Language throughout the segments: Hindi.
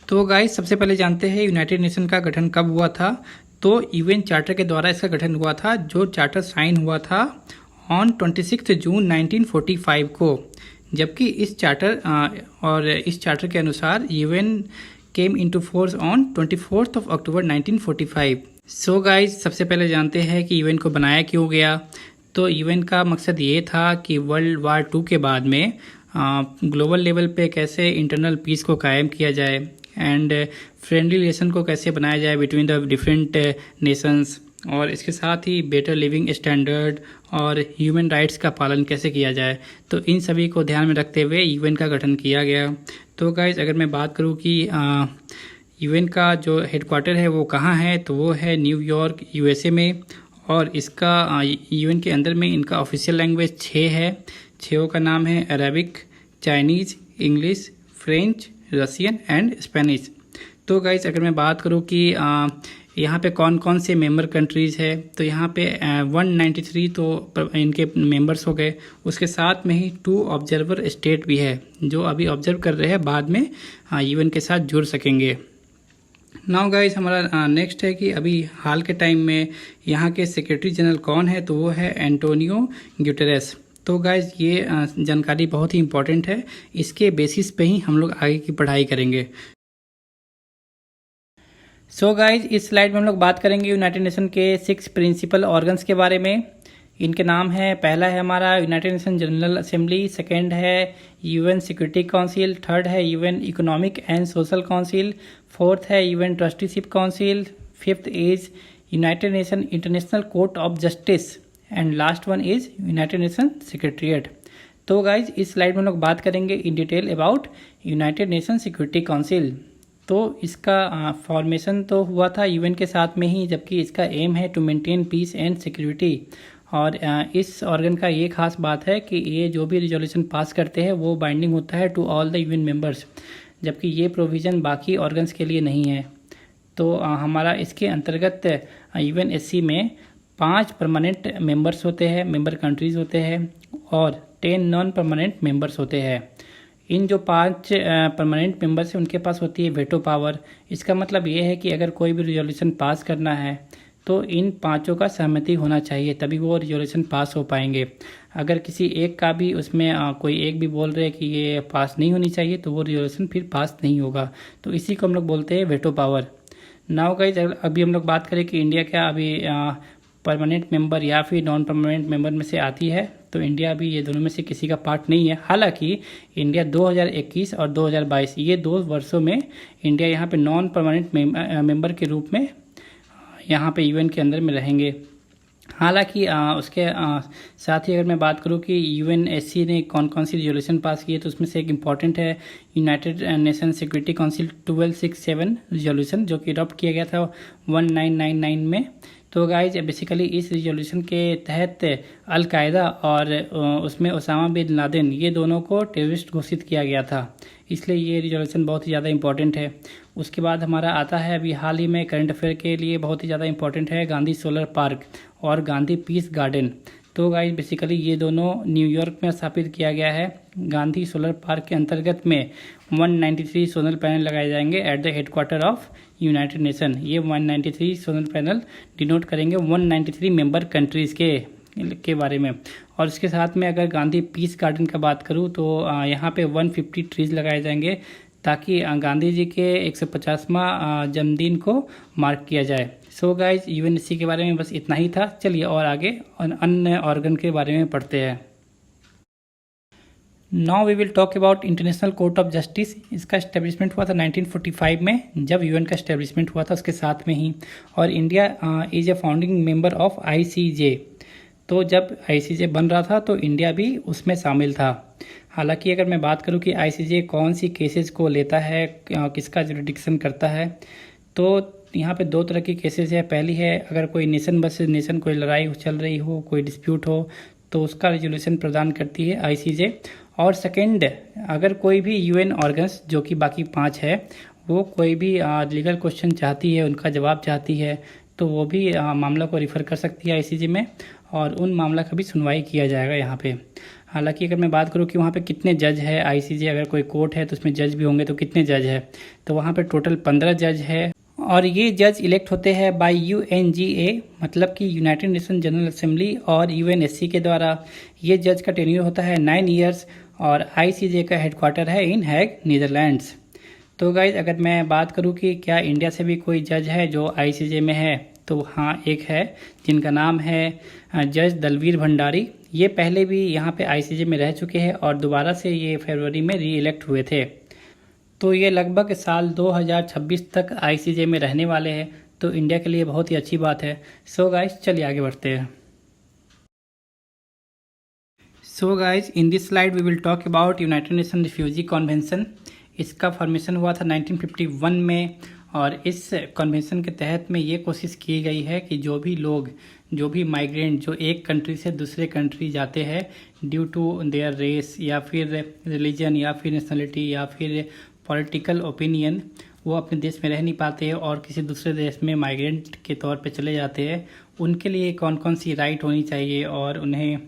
तो गाइस सबसे पहले जानते हैं यूनाइटेड नेशन का गठन कब हुआ था। तो यूएन चार्टर के द्वारा इसका गठन हुआ था, जो चार्टर साइन हुआ था ऑन 26 जून 1945 को। जबकि इस चार्टर के अनुसार UN came into force on 24 October 1945। So guys सबसे पहले जानते हैं कि यूएन को बनाया क्यों गया। तो यूएन का मकसद ये था कि वर्ल्ड वार 2 के बाद में ग्लोबल लेवल पे कैसे इंटरनल पीस को कायम किया जाए एंड फ्रेंडली रिलेशन को कैसे बनाया जाए बिटवीन द डिफरेंट नेशंस, और इसके साथ ही बेटर लिविंग स्टैंडर्ड और ह्यूमन राइट्स का पालन कैसे किया जाए। तो इन सभी को ध्यान में रखते हुए यूएन का गठन किया गया। तो गाइस अगर मैं बात करूँ कि यूएन का जो हेडक्वार्टर है वो कहाँ है, तो वो है न्यूयॉर्क यूएसए में। और इसका यूएन के अंदर में इनका ऑफिशियल लैंग्वेज 6 है। 6 का नाम है Arabic, Chinese, English, French, Russian and Spanish. तो गाइस अगर मैं बात करूँ कि यहाँ पे कौन कौन से मेंबर कंट्रीज़ है, तो यहाँ पे 193 तो इनके मेंबर्स हो गए। उसके साथ में ही 2 ऑब्जर्वर स्टेट भी है जो अभी ऑब्जर्व कर रहे हैं, बाद में यूएन के साथ जुड़ सकेंगे। नाउ गाइस हमारा नेक्स्ट है कि अभी हाल के टाइम में यहाँ के सेक्रेटरी जनरल कौन है, तो वो है एंटोनियो गुटेरेस। तो गाइज ये जानकारी बहुत ही इंपॉर्टेंट है, इसके बेसिस पे ही हम लोग आगे की पढ़ाई करेंगे। सो गाइज इस स्लाइड में हम लोग बात करेंगे यूनाइटेड नेशन के 6 प्रिंसिपल ऑर्गन्स के बारे में। इनके नाम है, पहला है हमारा United Nation General Assembly, second है यूएन सिक्योरिटी काउंसिल, थर्ड है UN Economic and Social Council, fourth है UN Trusteeship Council, fifth is United Nation International court of Justice and last one is United Nation Secretariat. तो गाइज इस स्लाइड में हम लोग बात करेंगे in detail about United Nation Security Council. तो इसका फॉर्मेशन तो हुआ था यूएन के साथ में ही, जबकि इसका एम है to maintain peace and security. और इस ऑर्गन का ये खास बात है कि ये जो भी रिजोल्यूशन पास करते हैं वो बाइंडिंग होता है to all the UN members, जबकि ये प्रोविज़न बाकी ऑर्गन्स के लिए नहीं है। तो हमारा इसके अंतर्गत यूएनएससी में 5 परमानेंट मेंबर्स होते हैं, मेंबर कंट्रीज़ होते हैं, और 10 नॉन परमानेंट मेंबर्स होते हैं। इन जो 5 परमानेंट मेंबर्स हैं उनके पास होती है वेटो पावर। इसका मतलब ये है कि अगर कोई भी रिजोल्यूशन पास करना है तो इन 5 का सहमति होना चाहिए, तभी वो रिजोल्यूशन पास हो पाएंगे। अगर किसी एक का भी उसमें कोई एक भी बोल रहे कि ये पास नहीं होनी चाहिए तो वो रिजोल्यूशन फिर पास नहीं होगा। तो इसी को हम लोग बोलते हैं वेटो पावर। नाउ गाइज अभी हम लोग बात करें कि इंडिया क्या अभी परमानेंट मेंबर या फिर नॉन परमानेंट मेंबर में से आती है, तो इंडिया भी ये दोनों में से किसी का पार्ट नहीं है। हालांकि इंडिया 2021 और 2022 ये 2 वर्षों में इंडिया यहाँ पे नॉन परमानेंट मेंबर के रूप में यहाँ पे यूएन के अंदर में रहेंगे। हालांकि उसके साथ ही अगर मैं बात करूँ कि यूएनएससी ने कौन कौन सी रिजोल्यूशन पास की है, तो उसमें से एक इम्पॉर्टेंट है United Nation Security council 1267 resolution, जो कि अडॉप्ट किया गया था 1999 में। तो गाइज बेसिकली इस रिजोल्यूशन के तहत अलकायदा और उसमें ओसामा बिन लादेन ये दोनों को टेररिस्ट घोषित किया गया था, इसलिए ये रिजोल्यूशन बहुत ही ज़्यादा इंपॉर्टेंट है। उसके बाद हमारा आता है अभी हाल ही में करंट अफेयर के लिए बहुत ही ज़्यादा इंपॉर्टेंट है गांधी सोलर पार्क और गांधी पीस गार्डन। तो गाइज बेसिकली ये दोनों न्यूयॉर्क में स्थापित किया गया है। गांधी सोलर पार्क के अंतर्गत में 193 सोलर पैनल लगाए जाएंगे at the headquarter of United nation. ये 193 सोलर पैनल डिनोट करेंगे 193 मेंबर कंट्रीज़ के बारे में। और इसके साथ में अगर गांधी पीस गार्डन का बात करूँ तो यहाँ पे 150 ट्रीज लगाए जाएंगे, ताकि गांधी जी के 150वां जन्मदिन को मार्क किया जाए। सो गाइज यूएनएससी के बारे में बस इतना ही था। चलिए और आगे अन्य ऑर्गन के बारे में पढ़ते हैं। Now we will talk about international court of justice. इसका एस्टेब्लिशमेंट हुआ था 1945 में, जब यूएन का एस्टेब्लिशमेंट हुआ था उसके साथ में ही। और India is a founding member of ICJ. तो जब आईसीजे बन रहा था तो इंडिया भी उसमें शामिल था। हालांकि अगर मैं बात करूं कि आईसीजे कौन सी केसेस को लेता है, किसका जुरिडिक्शन करता है, तो यहाँ पे 2 तरह की केसेस है। पहली है अगर कोई नेशन वर्सेस नेशन कोई लड़ाई चल रही हो, कोई डिस्प्यूट हो, तो उसका रेजोल्यूशन प्रदान करती है आईसीजे। और सेकेंड, अगर कोई भी यूएन ऑर्गन्स जो कि बाकी 5 है वो कोई भी लीगल क्वेश्चन चाहती है, उनका जवाब चाहती है, तो वो भी मामला को रिफ़र कर सकती है आईसीजे में, और उन मामला का भी सुनवाई किया जाएगा यहाँ पे। हालांकि अगर मैं बात करूँ कि वहाँ पे कितने जज है, आईसीजे अगर कोई कोर्ट है तो उसमें जज भी होंगे तो कितने जज है, तो वहाँ पे टोटल 15 जज है। और ये जज इलेक्ट होते हैं बाय यूएनजीए, मतलब कि यूनाइटेड नेशन जनरल असेंबली और यूएनएससी के द्वारा। ये जज का टेन्योर होता है 9 ईयर्स और आईसीजे का हेडक्वार्टर है इन हैग, नीदरलैंड्स। तो गाइज अगर मैं बात करूं कि क्या इंडिया से भी कोई जज है जो आईसीजे में है, तो हाँ एक है, जिनका नाम है जज दलवीर भंडारी। ये पहले भी यहाँ पे आईसीजे में रह चुके हैं और दोबारा से ये फरवरी में री इलेक्ट हुए थे। तो ये लगभग साल 2026 तक आईसीजे में रहने वाले हैं, तो इंडिया के लिए बहुत ही अच्छी बात है। सो गाइज चलिए आगे बढ़ते हैं। So guys in this slide we will talk about United nation refugee convention. इसका फॉर्मेशन हुआ था 1951 में और इस कन्वेंशन के तहत में ये कोशिश की गई है कि जो भी माइग्रेंट जो एक कंट्री से दूसरे कंट्री जाते हैं ड्यू टू देयर रेस या फिर रिलीजन या फिर नेशनलिटी या फिर पॉलिटिकल ओपिनियन, वो अपने देश में रह नहीं पाते हैं और किसी दूसरे देश में माइग्रेंट के तौर पे चले जाते हैं। उनके लिए कौन कौन सी राइट होनी चाहिए और उन्हें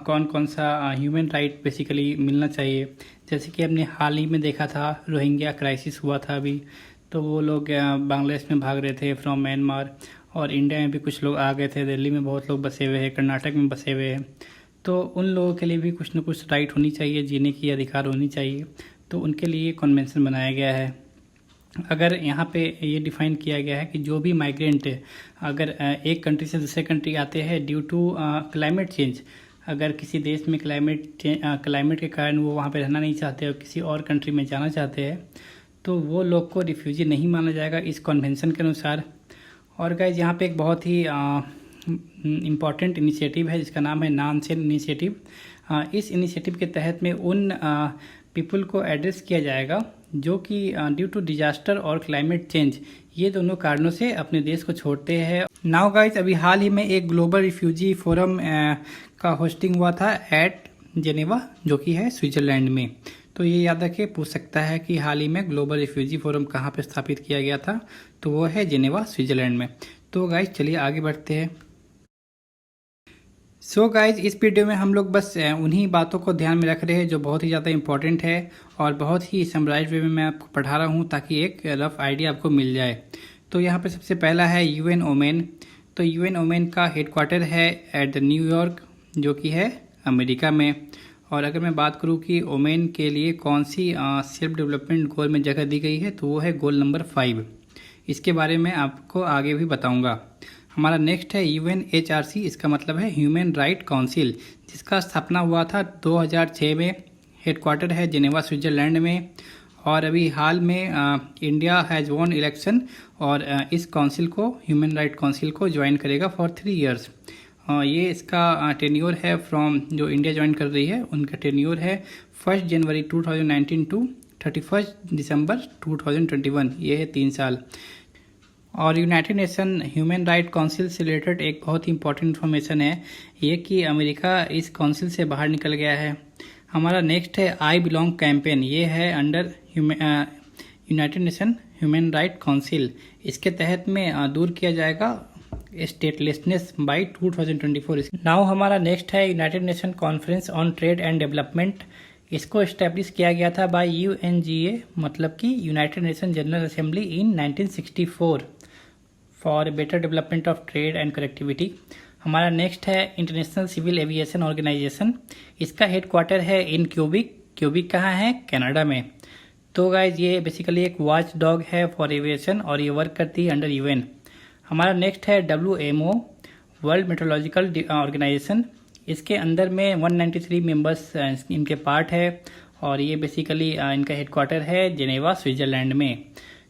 कौन कौन सा ह्यूमन राइट बेसिकली मिलना चाहिए। जैसे कि हमने हाल ही में देखा था, रोहिंग्या क्राइसिस हुआ था अभी, तो वो लोग बांग्लादेश में भाग रहे थे फ्रॉम म्यांमार, और इंडिया में भी कुछ लोग आ गए थे, दिल्ली में बहुत लोग बसे हुए हैं, कर्नाटक में बसे हुए हैं। तो उन लोगों के लिए भी कुछ ना कुछ राइट होनी चाहिए, जीने की अधिकार होनी चाहिए, तो उनके लिए कन्वेंशन बनाया गया है। अगर यहाँ पे ये डिफाइन किया गया है कि जो भी माइग्रेंट अगर एक कंट्री से दूसरे कंट्री आते हैं ड्यू टू क्लाइमेट चेंज, अगर किसी देश में क्लाइमेट के कारण वो वहाँ पे रहना नहीं चाहते और किसी और कंट्री में जाना चाहते हैं, तो वो लोग को रिफ्यूजी नहीं माना जाएगा इस कन्वेंशन के अनुसार। और गाइज यहाँ पे एक बहुत ही इम्पॉर्टेंट इनिशिएटिव है जिसका नाम है नानसेन इनिशिएटिव। इस इनिशिएटिव के तहत में उन पीपल को एड्रेस किया जाएगा जो कि ड्यू टू डिजास्टर और क्लाइमेट चेंज, ये दोनों कारणों से अपने देश को छोड़ते हैं। नाउ गाइज अभी हाल ही में एक ग्लोबल रिफ्यूजी फोरम का होस्टिंग हुआ था एट जेनेवा, जो कि है स्विट्जरलैंड में। तो ये याद रखिए, पूछ सकता है कि हाल ही में ग्लोबल रिफ्यूजी फोरम कहाँ पे स्थापित किया गया था, तो वो है जेनेवा स्विट्जरलैंड में। तो गाइज चलिए आगे बढ़ते हैं। सो गाइज इस वीडियो में हम लोग बस उन्हीं बातों को ध्यान में रख रहे हैं जो बहुत ही ज़्यादा इंपॉर्टेंट है और बहुत ही समराइज वे में मैं आपको पढ़ा रहा हूँ ताकि एक रफ आइडिया आपको मिल जाए। तो यहाँ पे सबसे पहला है यूएन ओमेन। तो यूएन ओमेन का हेडक्वार्टर है एट द न्यूयॉर्क, जो कि है अमेरिका में। और अगर मैं बात करूँ कि ओमेन के लिए कौन सी सेल्फ डेवलपमेंट गोल में जगह दी गई है, तो वो है गोल नंबर 5। इसके बारे में आपको आगे भी बताऊँगा। हमारा नेक्स्ट है यूएनएचआरसी, इसका मतलब है ह्यूमन राइट काउंसिल, जिसका स्थापना हुआ था 2006 में। हेडक्वार्टर है जेनेवा स्विट्जरलैंड में। और अभी हाल में इंडिया हैज़ वॉन इलेक्शन और इस काउंसिल को, ह्यूमन राइट काउंसिल को ज्वाइन करेगा फॉर 3 ईयर्स। ये इसका टेन्योर है फ्रॉम, जो इंडिया ज्वाइन कर रही है उनका टेन्योर है 1 जनवरी 2019 टू 31 दिसंबर 2021, ये है 3 साल। और United nation human right council से रिलेटेड एक बहुत ही इंपॉर्टेंट इन्फॉर्मेशन है ये कि अमेरिका इस काउंसिल से बाहर निकल गया है। हमारा नेक्स्ट है आई बिलोंग कैंपेन, ये है under United nation human right council. इसके तहत में दूर किया जाएगा स्टेटलेसनेस बाय 2024। नाउ हमारा नेक्स्ट है United nation conference on trade and development. इसको इस्टेब्लिश किया गया था बाय यूएनजीए, मतलब कि United Nation General assembly in 1964 for better development of trade and connectivity. हमारा नेक्स्ट है इंटरनेशनल सिविल एविएशन ऑर्गेनाइजेशन। इसका हेडक्वार्टर है इन क्यूबिक। क्यूबिक कहाँ है? कनाडा में। तो गाइज ये बेसिकली एक वॉच डॉग है फॉर एविएशन और ये वर्क करती है अंडर यूएन। हमारा नेक्स्ट है WMO, वर्ल्ड मेट्रोलॉजिकल ऑर्गेनाइजेशन। इसके अंदर में 193 मेंबर्स इनके पार्ट है और ये बेसिकली इनका हेडक्वार्टर है जेनेवा स्विट्जरलैंड में।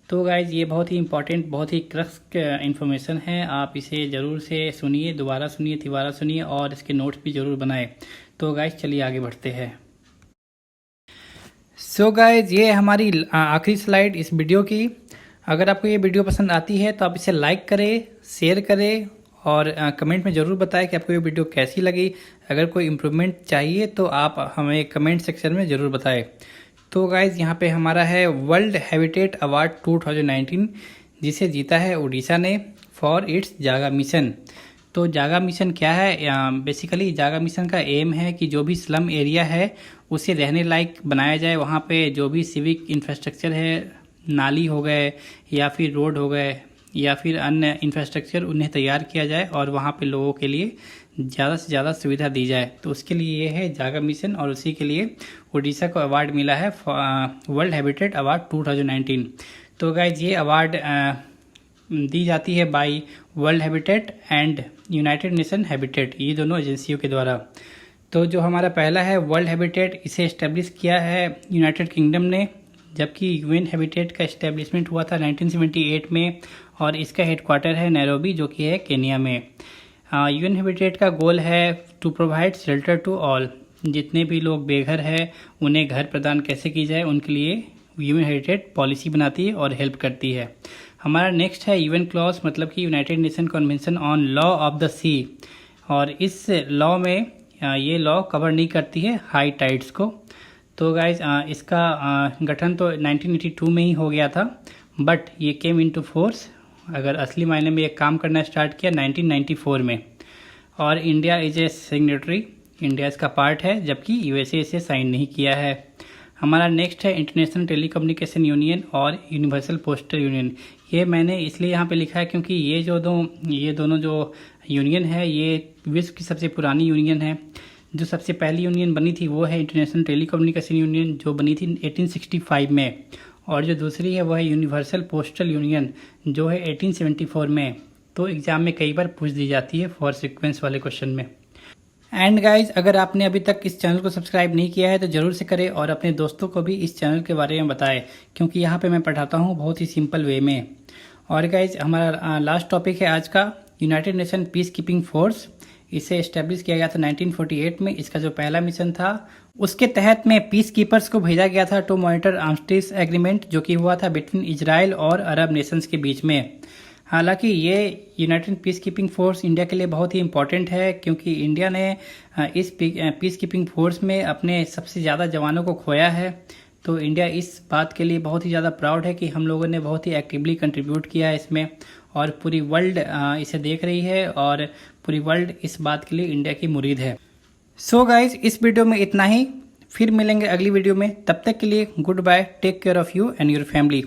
तो गाइज ये बहुत ही इंपॉर्टेंट, बहुत ही क्रक्स इन्फॉर्मेशन है, आप इसे ज़रूर से सुनिए, दोबारा सुनिए, तिबारा सुनिए और इसके नोट्स भी ज़रूर बनाएं। तो गाइज चलिए आगे बढ़ते हैं। सो गाइज ये हमारी आखिरी स्लाइड इस वीडियो की। अगर आपको ये वीडियो पसंद आती है तो आप इसे लाइक करें, शेयर करें और कमेंट में ज़रूर बताएं कि आपको ये वीडियो कैसी लगी। अगर कोई इम्प्रूवमेंट चाहिए तो आप हमें कमेंट सेक्शन में ज़रूर बताएं। तो गाइज़ यहाँ पे हमारा है वर्ल्ड हैबिटेट अवार्ड 2019, जिसे जीता है उड़ीसा ने फॉर इट्स जागा मिशन। तो जागा मिशन क्या है? बेसिकली जागा मिशन का एम है कि जो भी स्लम एरिया है उसे रहने लायक बनाया जाए। वहाँ पे जो भी सिविक इंफ्रास्ट्रक्चर है, नाली हो गए या फिर रोड हो गए या फिर अन्य इंफ्रास्ट्रक्चर, उन्हें तैयार किया जाए और वहाँ पे लोगों के लिए ज़्यादा से ज़्यादा सुविधा दी जाए। तो उसके लिए ये है जागा मिशन, और उसी के लिए उड़ीसा को अवार्ड मिला है वर्ल्ड हैबिटेट अवार्ड 2019। तो गाइज ये अवार्ड दी जाती है by world habitat and united nation habitat, ये दोनों एजेंसियों के द्वारा। तो जो हमारा पहला है वर्ल्ड हैबिटेट, इसे इस्टेब्लिश किया है यूनाइटेड किंगडम ने, जबकि यूएन हैबिटेट का इस्टेब्लिशमेंट हुआ था 1978 में, और इसका हेडक्वार्टर है नैरोबी जो कि है केनिया में। यूएन हैबिटेट का गोल है to provide shelter to all, जितने भी लोग बेघर हैं उन्हें घर प्रदान कैसे की जाए, उनके लिए यूएन हैबिटेट पॉलिसी बनाती है और हेल्प करती है। हमारा नेक्स्ट है यूएन क्लॉज, मतलब कि United Nation Convention on Law of the Sea, और इस लॉ में ये लॉ कवर नहीं करती है हाई टाइड्स को। तो गाइज इसका गठन तो 1982 में ही हो गया था, बट ये केम इनटू फोर्स, अगर असली मायने में ये काम करना स्टार्ट किया 1994 में। और India is a signatory, India इसका पार्ट है, जबकि यूएसए इसे साइन नहीं किया है। हमारा नेक्स्ट है इंटरनेशनल टेलीकम्युनिकेशन यूनियन और यूनिवर्सल पोस्टल यूनियन। ये मैंने इसलिए यहाँ पे लिखा है क्योंकि ये दोनों जो यूनियन है ये विश्व की सबसे पुरानी यूनियन है। जो सबसे पहली यूनियन बनी थी वो है इंटरनेशनल टेलीकम्युनिकेशन यूनियन, जो बनी थी 1865 में, और जो दूसरी है वो है यूनिवर्सल पोस्टल यूनियन जो है 1874 में। तो एग्जाम में कई बार पूछ दी जाती है फॉर सीक्वेंस वाले क्वेश्चन में। एंड गाइज, अगर आपने अभी तक इस चैनल को सब्सक्राइब नहीं किया है तो जरूर से करें, और अपने दोस्तों को भी इस चैनल के बारे में बताएं, क्योंकि यहाँ पे मैं पढ़ाता हूँ बहुत ही सिंपल वे में। और गाइज, हमारा लास्ट टॉपिक है आज का United nation peace keeping force. इसे इस्टेब्लिश किया गया था 1948 में। इसका जो पहला मिशन था उसके तहत में पीस कीपर्स को भेजा गया था टू मॉनिटर आर्मिस्टिस एग्रीमेंट, जो कि हुआ था बिटवीन इजराइल और अरब नेशंस के बीच में। हालांकि ये United peace keeping force India के लिए बहुत ही इंपॉर्टेंट है, क्योंकि इंडिया ने इस पीस कीपिंग फोर्स में अपने सबसे ज़्यादा जवानों को खोया है। तो इंडिया इस बात के लिए बहुत ही ज़्यादा प्राउड है कि हम लोगों ने बहुत ही एक्टिवली कंट्रीब्यूट किया है इसमें, और पूरी वर्ल्ड इसे देख रही है, और पूरी वर्ल्ड इस बात के लिए इंडिया की मुरीद है। सो गाइज, इस वीडियो में इतना ही, फिर मिलेंगे अगली वीडियो में। तब तक के लिए goodbye, take care of you and your family.